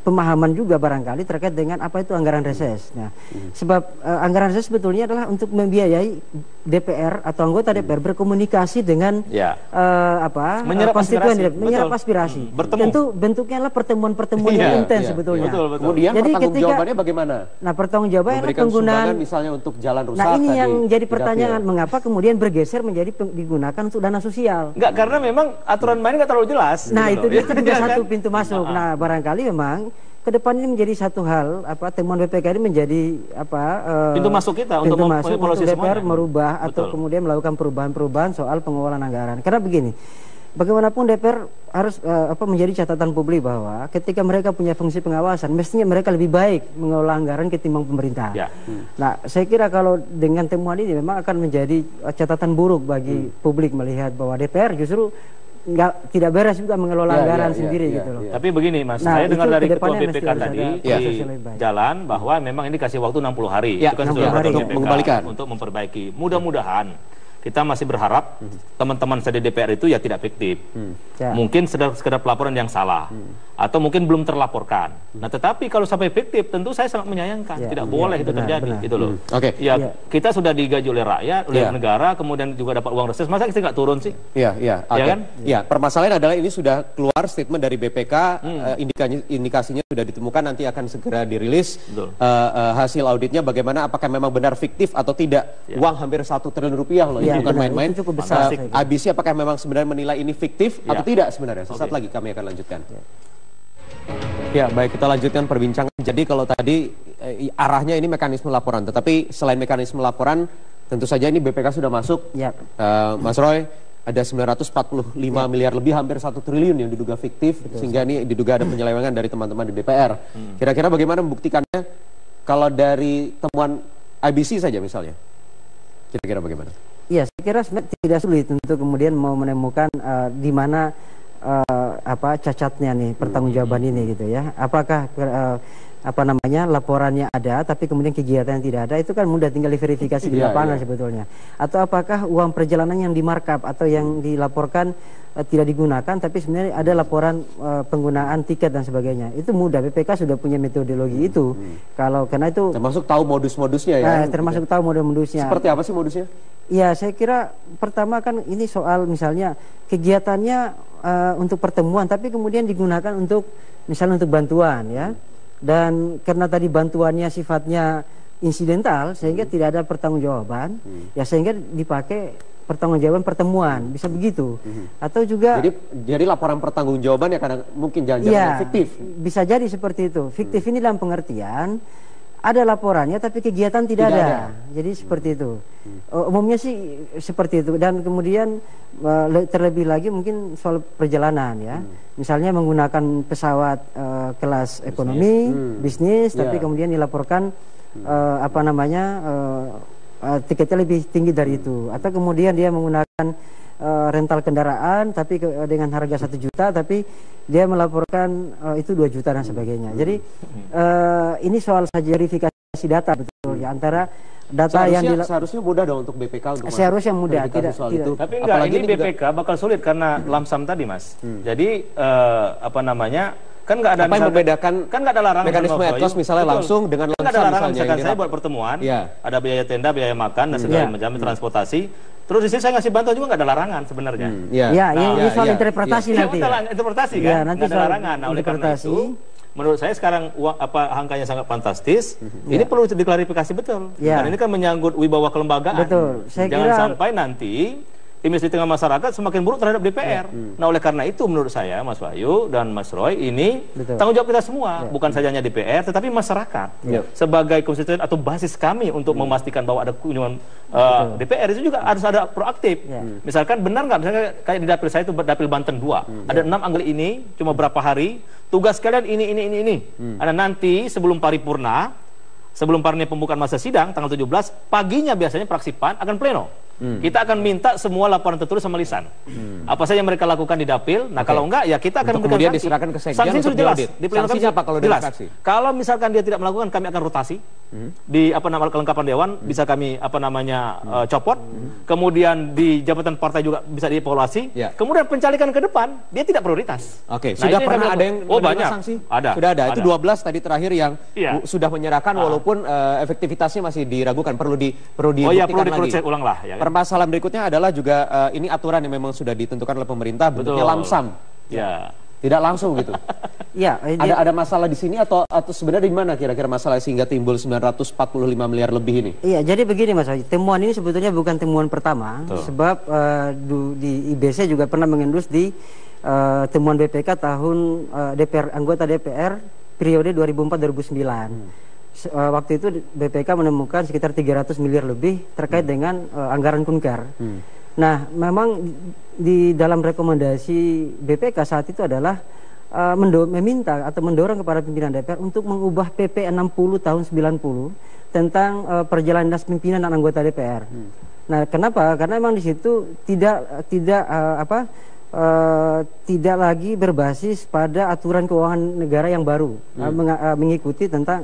[SPEAKER 5] pemahaman juga barangkali terkait dengan apa itu anggaran reses. Nah, sebab anggaran reses sebetulnya adalah untuk membiayai DPR atau anggota DPR berkomunikasi dengan
[SPEAKER 4] menyerap
[SPEAKER 5] aspirasi. Tentu bentuknya adalah pertemuan-pertemuan yang intens sebetulnya.
[SPEAKER 6] Kemudian pertanggungjawabannya bagaimana?
[SPEAKER 5] Nah, pertanggungjawabannya
[SPEAKER 6] memberikan
[SPEAKER 5] penggunaan
[SPEAKER 6] misalnya untuk jalan rusak.
[SPEAKER 5] Nah, ini yang jadi pertanyaan, mengapa kemudian bergeser menjadi digunakan untuk dana sosial?
[SPEAKER 4] Enggak, karena memang aturan main nggak terlalu jelas.
[SPEAKER 5] Nah, itu juga satu pintu masuk. Nah, barangkali memang ke depan ini menjadi satu hal, temuan BPK ini menjadi
[SPEAKER 4] pintu masuk kita untuk
[SPEAKER 5] DPR merubah atau kemudian melakukan perubahan-perubahan soal pengelolaan anggaran. Karena begini, bagaimanapun DPR harus menjadi catatan publik bahwa ketika mereka punya fungsi pengawasan, mestinya mereka lebih baik mengelola anggaran ketimbang pemerintah. Nah, saya kira kalau dengan temuan ini memang akan menjadi catatan buruk bagi publik melihat bahwa DPR justru tidak beres juga mengelola anggaran sendiri gitu loh.
[SPEAKER 4] Tapi begini Mas, saya dengar dari Ketua BPK tadi di jalan bahwa memang ini kasih waktu 60 hari. Itu kan sudah
[SPEAKER 6] mengembalikan
[SPEAKER 4] untuk memperbaiki. Mudah-mudahan kita masih berharap teman-teman saya di DPR itu ya tidak fiktif. Mungkin sekedar pelaporan yang salah. Atau mungkin belum terlaporkan. Nah, tetapi kalau sampai fiktif, tentu saya sangat menyayangkan. Tidak boleh itu terjadi, gitu loh. Kita sudah digaji oleh rakyat, oleh negara, kemudian juga dapat uang reses. Masa kita nggak turun sih?
[SPEAKER 6] Iya, permasalahan adalah ini sudah keluar statement dari BPK, indikasinya sudah ditemukan, nanti akan segera dirilis hasil auditnya. Bagaimana? Apakah memang benar fiktif atau tidak? Uang hampir 1 triliun rupiah loh, ini bukan main-main. ABC apakah memang sebenarnya menilai ini fiktif atau tidak sebenarnya? Sesaat lagi kami akan lanjutkan. Ya, baik, kita lanjutkan perbincangan. Jadi kalau tadi arahnya ini mekanisme laporan, tetapi selain mekanisme laporan, tentu saja ini BPK sudah masuk. Mas Roy, ada 945 miliar lebih, hampir 1 triliun yang diduga fiktif, sehingga ini diduga ada penyelewengan dari teman-teman di DPR. Kira-kira bagaimana membuktikannya kalau dari temuan IBC saja misalnya? Kira-kira bagaimana?
[SPEAKER 5] Iya, saya kira sebenarnya tidak sulit untuk kemudian mau menemukan di mana cacatnya nih pertanggungjawaban ini gitu ya. Apakah laporannya ada tapi kemudian kegiatan yang tidak ada, itu kan mudah, tinggal diverifikasi di lapangan sebetulnya. Atau apakah uang perjalanan yang dimarkup atau yang dilaporkan tidak digunakan tapi sebenarnya ada laporan penggunaan tiket dan sebagainya. Itu mudah, BPK sudah punya metodologi itu. Karena itu
[SPEAKER 6] termasuk tahu modus-modusnya ya.
[SPEAKER 5] Termasuk tahu modus-modusnya.
[SPEAKER 6] Seperti apa sih modusnya?
[SPEAKER 5] Ya, saya kira pertama kan ini soal misalnya kegiatannya untuk pertemuan tapi kemudian digunakan untuk misalnya untuk bantuan ya. Dan karena tadi bantuannya sifatnya insidental sehingga tidak ada pertanggungjawaban, ya sehingga dipakai pertanggungjawaban pertemuan, bisa begitu. Atau juga
[SPEAKER 6] jadi laporan pertanggungjawaban ya kadang mungkin jangan-jangan fiktif.
[SPEAKER 5] Bisa jadi seperti itu. Fiktif ini dalam pengertian ada laporannya tapi kegiatan tidak ada. Jadi seperti itu. Umumnya sih seperti itu. Dan kemudian terlebih lagi mungkin soal perjalanan ya. Misalnya menggunakan pesawat kelas ekonomi, bisnis, tapi kemudian dilaporkan tiketnya lebih tinggi dari itu. Atau kemudian dia menggunakan rental kendaraan tapi dengan harga 1 juta tapi dia melaporkan itu 2 juta dan sebagainya. Jadi ini soal saja verifikasi data betul ya, antara data
[SPEAKER 6] seharusnya mudah dong untuk BPK untuk
[SPEAKER 5] seharusnya mudah tidak.
[SPEAKER 4] Tapi enggak, ini BPK bakal sulit karena lamsam tadi Mas. Jadi kan nggak ada
[SPEAKER 6] apa yang membedakan
[SPEAKER 4] kan nggak ada larangan
[SPEAKER 6] mekanisme etos misalnya langsung dengan
[SPEAKER 4] lamsam, ada larangan misalkan saya buat pertemuan ada biaya tenda, biaya makan dan segala macam transportasi, terus di sini saya ngasih bantuan juga nggak ada larangan sebenarnya.
[SPEAKER 5] Ini soal interpretasi nanti.
[SPEAKER 4] Interpretasi kan, nggak ada larangan. Nah, oleh karena itu menurut saya sekarang angkanya sangat fantastis. Ini perlu diklarifikasi betul. Karena ini kan menyangkut wibawa kelembagaan.
[SPEAKER 5] Betul.
[SPEAKER 4] Jangan sampai nanti image di tengah masyarakat semakin buruk terhadap DPR. Nah, oleh karena itu menurut saya Mas Wahyu dan Mas Roy, ini tanggung jawab kita semua, bukan saja hanya DPR tetapi masyarakat. Sebagai konstituen atau basis kami untuk memastikan bahwa ada kunjungan DPR itu juga harus ada proaktif. Misalkan benar nggak, misalnya kayak di dapil saya itu dapil Banten 2, ada 6 anggota ini cuma berapa hari, tugas kalian ini. Ada nanti sebelum paripurna, sebelum pembukaan masa sidang tanggal 17 paginya biasanya fraksi PAN akan pleno. Kita akan minta semua laporan tertulis sama lisan. Apa saja yang mereka lakukan di dapil. Nah, kalau enggak ya kita akan
[SPEAKER 6] kemudian diserahkan ke sekjen
[SPEAKER 4] sanksi
[SPEAKER 6] untuk
[SPEAKER 4] jelas.
[SPEAKER 6] Di sanksinya apa kalau dari fraksi?
[SPEAKER 4] Kalau misalkan dia tidak melakukan, kami akan rotasi. Di kelengkapan dewan bisa kami copot. Kemudian di jabatan partai juga bisa dievaluasi. Kemudian pencalekan ke depan dia tidak prioritas.
[SPEAKER 6] Oke, sudah pernah ada yang
[SPEAKER 4] banyak
[SPEAKER 6] sanksi?
[SPEAKER 4] Ada.
[SPEAKER 6] Sudah ada. Itu 12 tadi terakhir yang sudah menyerahkan walaupun efektivitasnya masih diragukan, perlu dibuktikan lagi.
[SPEAKER 4] Cek ulang lah ya.
[SPEAKER 6] Permasalahan berikutnya adalah juga ini aturan yang memang sudah ditentukan oleh pemerintah, bentuknya lamsam. Tidak langsung gitu. Ada masalah di sini atau sebenarnya di mana kira-kira masalah sehingga timbul 945 miliar lebih ini?
[SPEAKER 5] Iya, jadi begini Mas, temuan ini sebetulnya bukan temuan pertama, sebab di IBC juga pernah mengendus di temuan BPK tahun anggota DPR periode 2004-2009. Waktu itu BPK menemukan sekitar 300 miliar lebih terkait dengan anggaran Kunker. Nah, memang di dalam rekomendasi BPK saat itu adalah meminta atau mendorong kepada pimpinan DPR untuk mengubah PP 60 tahun 90 tentang perjalanan dinas pimpinan dan anggota DPR. Nah, kenapa? Karena memang di situ tidak lagi berbasis pada aturan keuangan negara yang baru, mengikuti tentang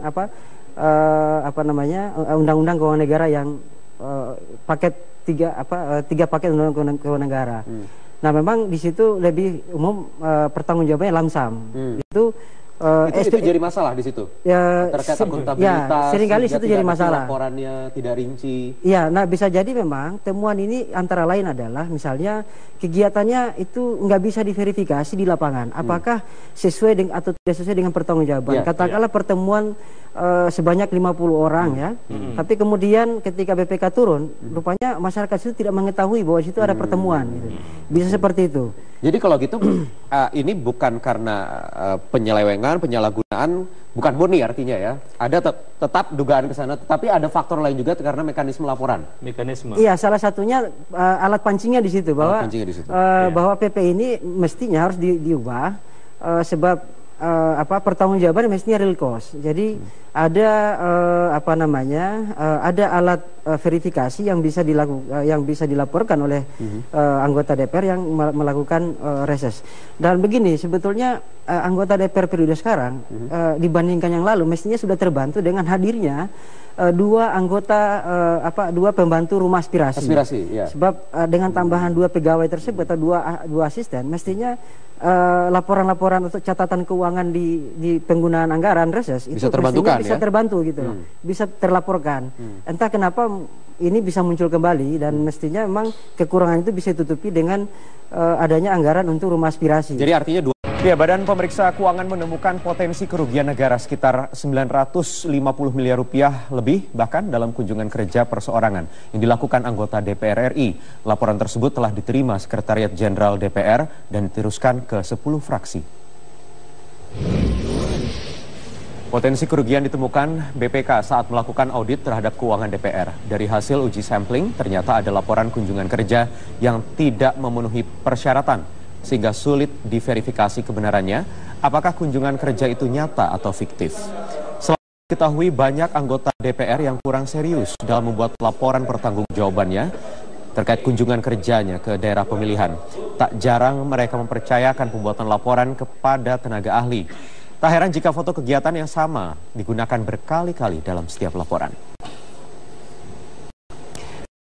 [SPEAKER 5] undang-undang keuangan negara yang paket tiga paket undang-undang keuangan negara. Nah, memang di situ lebih umum pertanggungjawabannya lamsam. Itu
[SPEAKER 6] jadi masalah di situ. Terkait akuntabilitas.
[SPEAKER 5] Seringkali itu jadi masalah.
[SPEAKER 6] Laporannya tidak rinci.
[SPEAKER 5] Ya, nah bisa jadi memang temuan ini antara lain adalah misalnya kegiatannya itu nggak bisa diverifikasi di lapangan. Apakah sesuai dengan atau tidak sesuai dengan pertanggungjawaban. Katakanlah pertemuan sebanyak 50 orang ya. Tapi kemudian ketika BPK turun, rupanya masyarakat itu tidak mengetahui bahwa situ ada pertemuan. Gitu. Bisa seperti itu.
[SPEAKER 6] Jadi kalau gitu ini bukan karena penyelewengan, penyalahgunaan, bukan murni artinya ya. Ada tetap dugaan ke sana, tetapi ada faktor lain juga karena mekanisme laporan.
[SPEAKER 5] Iya, salah satunya alat pancingnya di situ bahwa bahwa PP ini mestinya harus diubah sebab pertanggungjawaban mestinya real cost. Jadi ada ada alat verifikasi yang bisa dilaporkan oleh anggota DPR yang melakukan reses. Dan begini, sebetulnya anggota DPR periode sekarang dibandingkan yang lalu mestinya sudah terbantu dengan hadirnya dua pembantu rumah aspirasi. Ya. Sebab dengan tambahan 2 pegawai tersebut atau dua asisten, mestinya laporan-laporan atau catatan keuangan di penggunaan anggaran reses itu bisa terbantu gitu loh. Bisa terlaporkan. Entah kenapa ini bisa muncul kembali dan mestinya memang kekurangan itu bisa ditutupi dengan adanya anggaran untuk rumah aspirasi.
[SPEAKER 6] Jadi artinya
[SPEAKER 1] Ya, Badan Pemeriksa Keuangan menemukan potensi kerugian negara sekitar 950 miliar rupiah lebih bahkan dalam kunjungan kerja perseorangan yang dilakukan anggota DPR RI. Laporan tersebut telah diterima Sekretariat Jenderal DPR dan diteruskan ke 10 fraksi. Potensi kerugian ditemukan BPK saat melakukan audit terhadap keuangan DPR. Dari hasil uji sampling, ternyata ada laporan kunjungan kerja yang tidak memenuhi persyaratan, sehingga sulit diverifikasi kebenarannya apakah kunjungan kerja itu nyata atau fiktif. Selain diketahui banyak anggota DPR yang kurang serius dalam membuat laporan pertanggungjawabannya terkait kunjungan kerjanya ke daerah pemilihan. Tak jarang mereka mempercayakan pembuatan laporan kepada tenaga ahli. Tak heran jika foto kegiatan yang sama digunakan berkali-kali dalam setiap laporan.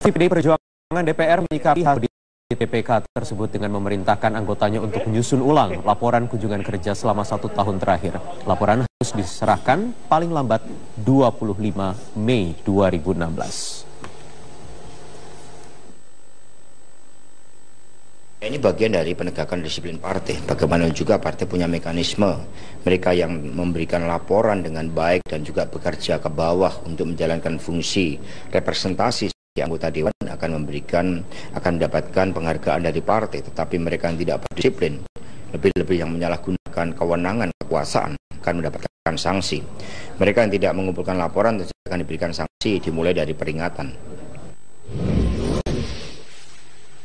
[SPEAKER 1] PDI Perjuangan DPR menyikapi hal BPK tersebut dengan memerintahkan anggotanya untuk menyusun ulang laporan kunjungan kerja selama 1 tahun terakhir. Laporan harus diserahkan paling lambat 25 Mei 2016.
[SPEAKER 2] Ini bagian dari penegakan disiplin partai. Bagaimana juga partai punya mekanisme. Mereka yang memberikan laporan dengan baik dan juga bekerja ke bawah untuk menjalankan fungsi representasi anggota dewan akan mendapatkan penghargaan dari partai, tetapi mereka yang tidak berdisiplin, lebih-lebih yang menyalahgunakan kewenangan kekuasaan akan mendapatkan sanksi. Mereka yang tidak mengumpulkan laporan akan diberikan sanksi dimulai dari peringatan.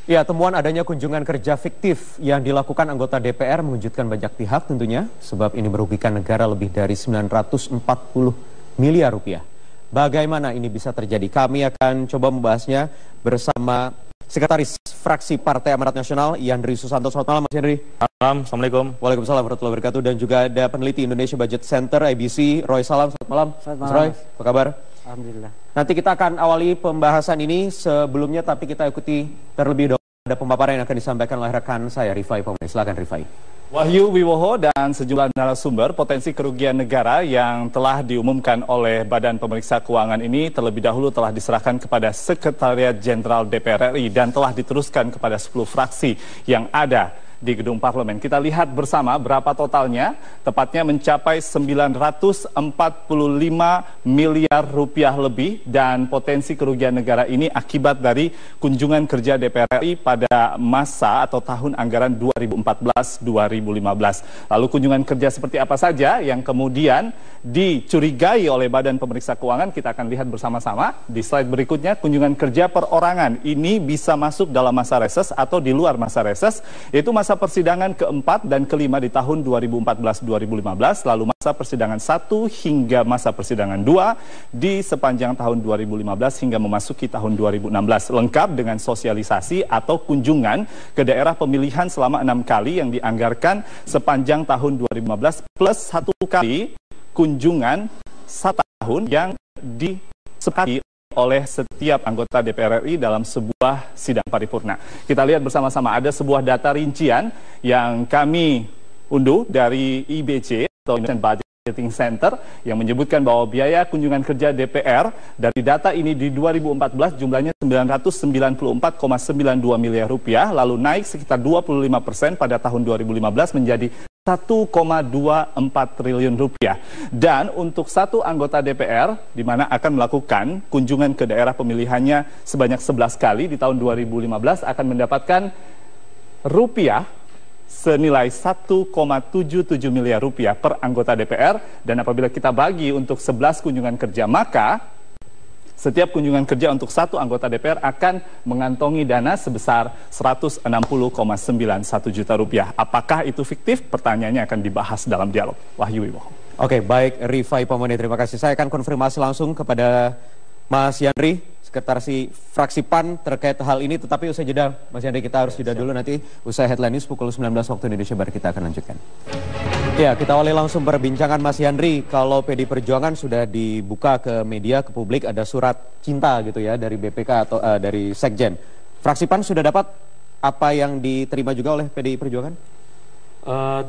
[SPEAKER 1] Ya, temuan adanya kunjungan kerja fiktif yang dilakukan anggota DPR mengejutkan banyak pihak tentunya, sebab ini merugikan negara lebih dari 940 miliar rupiah. Bagaimana ini bisa terjadi? Kami akan coba membahasnya bersama Sekretaris Fraksi Partai Amanat Nasional, Yandri Susanto. Selamat malam, Mas Yandri.
[SPEAKER 7] Malam, Assalamualaikum.
[SPEAKER 1] Waalaikumsalam warahmatullahi wabarakatuh. Dan juga ada peneliti Indonesia Budget Center, IBC, Roy Salam. Selamat malam.
[SPEAKER 5] Selamat
[SPEAKER 1] Mas
[SPEAKER 5] malam.
[SPEAKER 1] Roy, apa kabar?
[SPEAKER 5] Alhamdulillah.
[SPEAKER 1] Nanti kita akan awali pembahasan ini sebelumnya, tapi kita ikuti terlebih dahulu ada pemaparan yang akan disampaikan oleh rekan saya, Rifai Pamungkas. Silakan, Rifai.
[SPEAKER 3] Wahyu Wiwoho dan sejumlah narasumber potensi kerugian negara yang telah diumumkan oleh Badan Pemeriksa Keuangan ini terlebih dahulu telah diserahkan kepada Sekretariat Jenderal DPR RI dan telah diteruskan kepada 10 fraksi yang ada di gedung parlemen. Kita lihat bersama berapa totalnya, tepatnya mencapai 945 miliar rupiah lebih, dan potensi kerugian negara ini akibat dari kunjungan kerja DPR RI pada masa atau tahun anggaran 2014-2015. Lalu kunjungan kerja seperti apa saja yang kemudian dicurigai oleh Badan Pemeriksa Keuangan, kita akan lihat bersama-sama di slide berikutnya. Kunjungan kerja perorangan ini bisa masuk dalam masa reses atau di luar masa reses, yaitu masa persidangan keempat dan kelima di tahun 2014-2015, lalu masa persidangan 1 hingga masa persidangan 2 di sepanjang tahun 2015 hingga memasuki tahun 2016, lengkap dengan sosialisasi atau kunjungan ke daerah pemilihan selama 6 kali yang dianggarkan sepanjang tahun 2015 plus 1 kali kunjungan 1 tahun yang disepakati oleh setiap anggota DPR RI dalam sebuah sidang paripurna. Kita lihat bersama-sama, ada sebuah data rincian yang kami unduh dari IBC atau Indonesian Budgeting Center yang menyebutkan bahwa biaya kunjungan kerja DPR dari data ini di 2014 jumlahnya 994,92 miliar rupiah, lalu naik sekitar 25% pada tahun 2015 menjadi 1,24 triliun rupiah. Dan untuk satu anggota DPR di mana akan melakukan kunjungan ke daerah pemilihannya sebanyak 11 kali di tahun 2015 akan mendapatkan rupiah senilai 1,77 miliar rupiah per anggota DPR, dan apabila kita bagi untuk 11 kunjungan kerja, maka setiap kunjungan kerja untuk satu anggota DPR akan mengantongi dana sebesar 160,91 juta rupiah. Apakah itu fiktif? Pertanyaannya akan dibahas dalam dialog. Wahyu Wiwoho.
[SPEAKER 1] Oke, baik, Rifai Pamungkas, terima kasih. Saya akan konfirmasi langsung kepada Mas Yandri, Sekretaris Fraksi PAN terkait hal ini, tetapi usai jeda, Mas Yandri, kita harus jeda dulu, nanti usai headline news pukul 19 waktu Indonesia Barat kita akan lanjutkan. Ya, kita awali langsung perbincangan Mas Yandri. Kalau PD Perjuangan sudah dibuka ke media, ke publik, ada surat cinta gitu ya dari BPK atau dari Sekjen. Fraksi PAN sudah dapat apa yang diterima juga oleh PDI Perjuangan?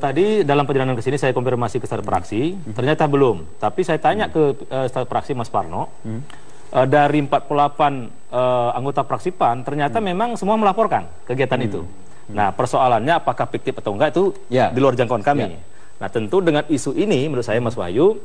[SPEAKER 4] Tadi dalam perjalanan ke sini saya konfirmasi ke staf fraksi, ternyata belum. Tapi saya tanya ke staf fraksi Mas Parno, dari 48 anggota fraksi PAN, ternyata memang semua melaporkan kegiatan itu. Nah, persoalannya apakah fiktif atau enggak itu di luar jangkauan kami. Nah, tentu dengan isu ini, menurut saya Mas Wahyu,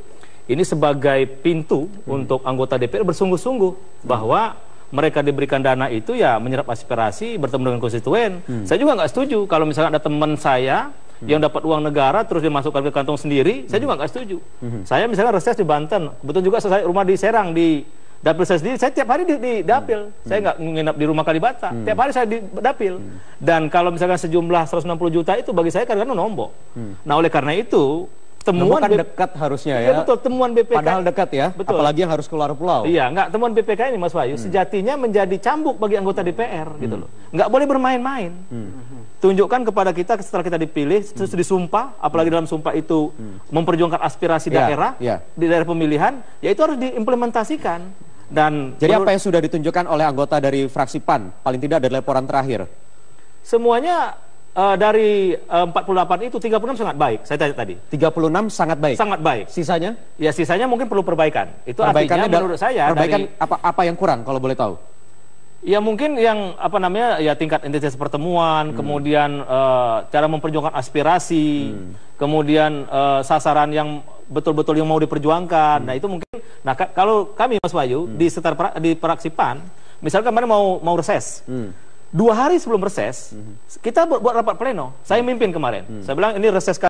[SPEAKER 4] ini sebagai pintu untuk anggota DPR bersungguh-sungguh bahwa mereka diberikan dana itu ya menyerap aspirasi, bertemu dengan konstituen. Saya juga nggak setuju kalau misalnya ada teman saya yang dapat uang negara terus dimasukkan ke kantong sendiri, saya juga nggak setuju. Saya misalnya reses di Banten, kebetulan juga saya rumah di Serang, di dapil saya sendiri, saya tiap hari di dapil. Saya nggak nginap di rumah Kalibata, tiap hari saya di dapil. Dan kalau misalkan sejumlah 160 juta itu bagi saya kadang-kadang nombok. Nah, oleh karena itu temuan
[SPEAKER 1] dekat harusnya ya.
[SPEAKER 4] Betul, temuan BPK.
[SPEAKER 1] Padahal dekat ya, betul. Apalagi yang harus keluar pulau.
[SPEAKER 4] Iya, enggak, temuan BPK ini Mas Wahyu sejatinya menjadi cambuk bagi anggota DPR gitu loh. Enggak boleh bermain-main. Tunjukkan kepada kita setelah kita dipilih, terus disumpah, apalagi dalam sumpah itu memperjuangkan aspirasi daerah di daerah pemilihan, ya itu harus diimplementasikan. Dan
[SPEAKER 1] jadi apa yang sudah ditunjukkan oleh anggota dari fraksi PAN? Paling tidak dari laporan terakhir.
[SPEAKER 4] Semuanya dari 48 itu 36 sangat baik. Saya tanya tadi.
[SPEAKER 1] 36 sangat baik.
[SPEAKER 4] Sangat baik.
[SPEAKER 1] Sisanya?
[SPEAKER 4] Ya sisanya mungkin perlu perbaikan. Itu artinya menurut saya
[SPEAKER 1] perbaikan apa yang kurang kalau boleh tahu?
[SPEAKER 4] Ya mungkin yang apa namanya ya tingkat intensitas pertemuan, kemudian cara memperjuangkan aspirasi, kemudian sasaran yang betul-betul yang mau diperjuangkan. Nah, itu mungkin kalau kami Mas Wahyu di fraksi PAN, misalkan kemarin mau reses. 2 hari sebelum reses, kita buat rapat pleno. Saya mimpin kemarin. Saya bilang ini reses